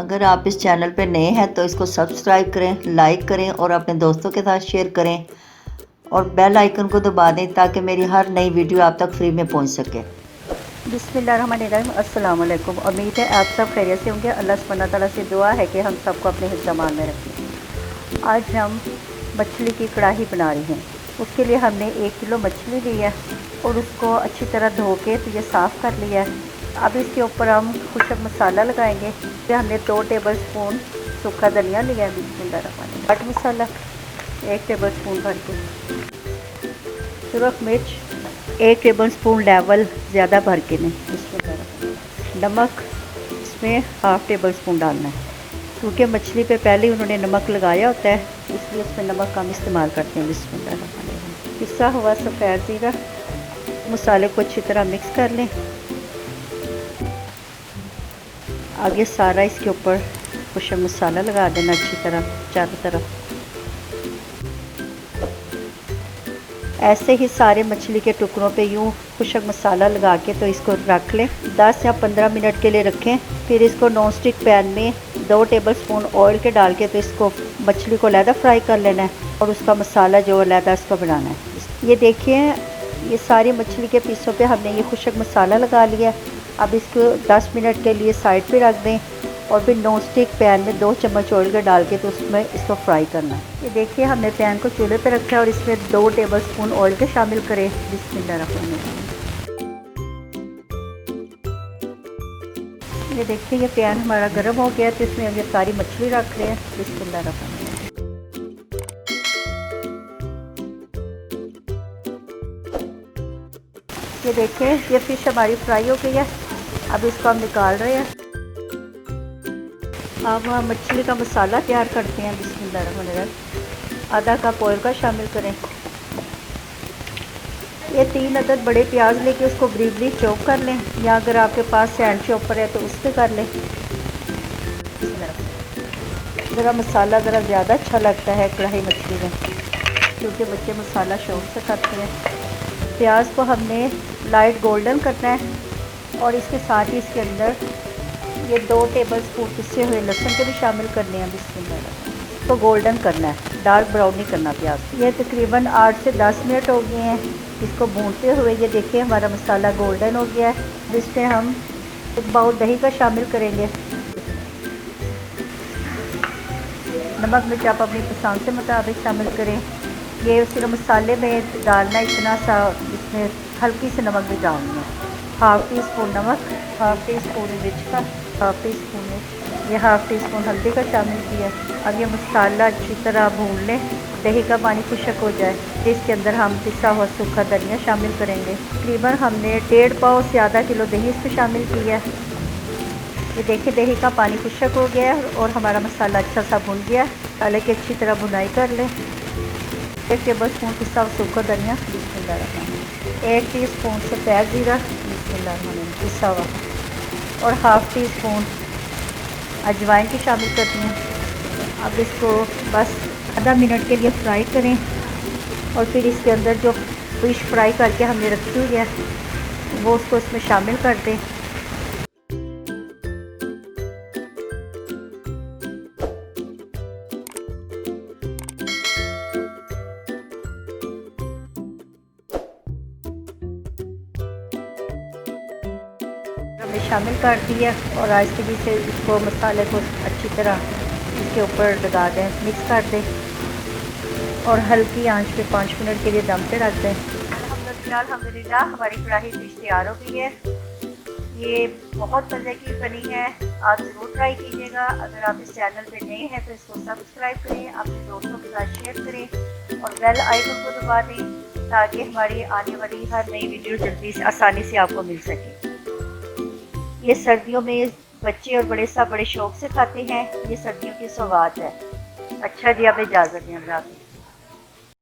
अगर आप इस चैनल पे नए हैं तो इसको सब्सक्राइब करें, लाइक करें और अपने दोस्तों के साथ शेयर करें और बेल आइकन को दबा दें ताकि मेरी हर नई वीडियो आप तक फ्री में पहुंच सके। बिस्मिल्लाहिर्रहमानिर्रहीम। अस्सलाम वालेकुम। उम्मीद है आप सब खैरियत से होंगे। अल्लाह सुब्हानहू तआला से दुआ है कि हम सबको अपने हिफ्ज़-ए-मान में रखें। आज हम मछली की कढ़ाई बना रहे हैं। उसके लिए हमने 1 किलो मछली ली है और उसको अच्छी तरह धो के तो ये साफ़ कर लिया है। अब इसके ऊपर हम खुशक मसाला लगाएंगे। फिर हमने 2 टेबल स्पून सूखा धनिया लिया है। बिस्मिल्लाहिर्रहमानिर्रहीम। चाट मसाला 1 टेबल स्पून भर के, सुरख मिर्च 1 टेबल स्पून लेवल, ज़्यादा भर के नहीं। नमक इसमें हाफ़ टेबल स्पून डालना है क्योंकि मछली पे पहले ही उन्होंने नमक लगाया होता है, इसलिए इसमें नमक कम इस्तेमाल करते हैं। बिस्मिल्लाह। पिसा हुआ सफ़ेद ज़ीरा, मसाले को अच्छी तरह मिक्स कर लें। आगे सारा इसके ऊपर खुशक मसाला लगा देना अच्छी तरह चारों तरफ। ऐसे ही सारे मछली के टुकड़ों पे यूँ खुशक मसाला लगा के तो इसको रख लें। 10 या 15 मिनट के लिए रखें। फिर इसको नॉन स्टिक पैन में 2 टेबल स्पून ऑयल के डाल के तो इसको मछली को अलहदा फ्राई कर लेना है और उसका मसाला जो अलहदा इसको बनाना है। ये देखिए, ये सारी मछली के पीसों पे हमने ये खुशक मसाला लगा लिया। अब इसको 10 मिनट के लिए साइड पे रख दें और फिर नॉन स्टिक पैन में 2 चम्मच ऑयल के डाल के तो उसमें इसको फ्राई करना है। ये देखिए, हमने पैन को चूल्हे पे रखा है और इसमें 2 टेबल स्पून ऑयल के शामिल करें। बिस्मिल्लाहिर्रहमानिर्रहीम। ये देखिए, ये पैन हमारा गर्म हो गया तो इसमें हम ये सारी मछली रख रहे हैं। बिस्मिल्लाहिर्रहमानिर्रहीम। ये देखिए, ये फिश हमारी फ्राई हो गई है। अब इसको हम निकाल रहे हैं। अब हम मछली का मसाला तैयार करते हैं। बिस्मिल्लाहिर्रहमानिर्रहीम। आधा कप ऑयल का शामिल करें। ये 3 अदद बड़े प्याज लेके उसको ब्रीफली चॉप कर लें, या अगर आपके पास सैंड चॉपर है तो उससे कर लें। ज़रा मसाला ज़रा ज़्यादा अच्छा लगता है कढ़ाई मछली में क्योंकि बच्चे मसाला शौक से खाते हैं। प्याज को हमने लाइट गोल्डन करना है और इसके साथ ही इसके अंदर ये 2 टेबल स्पून पिसे हुए लहसुन के भी शामिल करने हैं। बिस्मिल्लाह। तो गोल्डन करना है, डार्क ब्राउन नहीं करना प्याज। ये तकरीबन 8 से 10 मिनट हो गए हैं इसको भूनते हुए। ये देखिए, हमारा मसाला गोल्डन हो गया है। जिसमें हम 1 बाउल दही का शामिल करेंगे। नमक मिर्च आप अपनी पसंद के मुताबिक शामिल करें। ये सिर्फ मसाले में डालना इतना सा, इसमें हल्की सी नमक भी डालनी है। हाफ़ टी स्पून नमक, हाफ़ टी स्पून मिर्च का, हाफ़ टी स्पून मिर्च, ये हाफ़ टी स्पून हल्दी का शामिल किया। अब ये मसाला अच्छी तरह भून लें, दही का पानी खुशक हो जाए। इसके अंदर हम पिसा हुआ सूखा धनिया शामिल करेंगे। तकरीबन हमने 1.5 पाव से आधा किलो दही इस पर शामिल किया। ये देखिए, दही का पानी खुशक हो गया है और हमारा मसाला अच्छा सा भुन गया। मसाले की अच्छी तरह भुनाई कर लें। 1 टेबल स्पून पिसा हुआ सूखा धनिया, बिस्मिल्लाहिर्रहमानिर्रहीम। 1 टीस्पून सफ़ेद ज़ीरा, बिस्मिल्लाहिर्रहमानिर्रहीम, पिसा हुआ, और हाफ़ टी स्पून अजवाइन की शामिल करती हैं। अब इसको बस आधा मिनट के लिए फ्राई करें और फिर इसके अंदर जो फिश फ्राई करके हमने रखी हुई है वो उसको इसमें शामिल कर दें। हमने शामिल कर दिया और आहिस्ते से इसको मसाले को अच्छी तरह इसके ऊपर लगा दें, मिक्स कर दें और हल्की आंच पे 5 मिनट के लिए दम पे रख दें। अल्हम्दुलिल्लाह हमारी कढ़ाई फिश तैयार हो गई है। ये बहुत मज़े की बनी है, आप ज़रूर ट्राई कीजिएगा। अगर आप इस चैनल पे नए हैं तो इसको सब्सक्राइब करें, अपने दोस्तों के साथ शेयर करें और बेल आइकन को दबा दें ताकि हमारी आने वाली हर नई वीडियो जल्दी से आसानी से आपको मिल सके। ये सर्दियों में बच्चे और बड़े सब बड़े शौक से खाते हैं। ये सर्दियों की सौगात है। अच्छा जी, अब इजाज़त दें।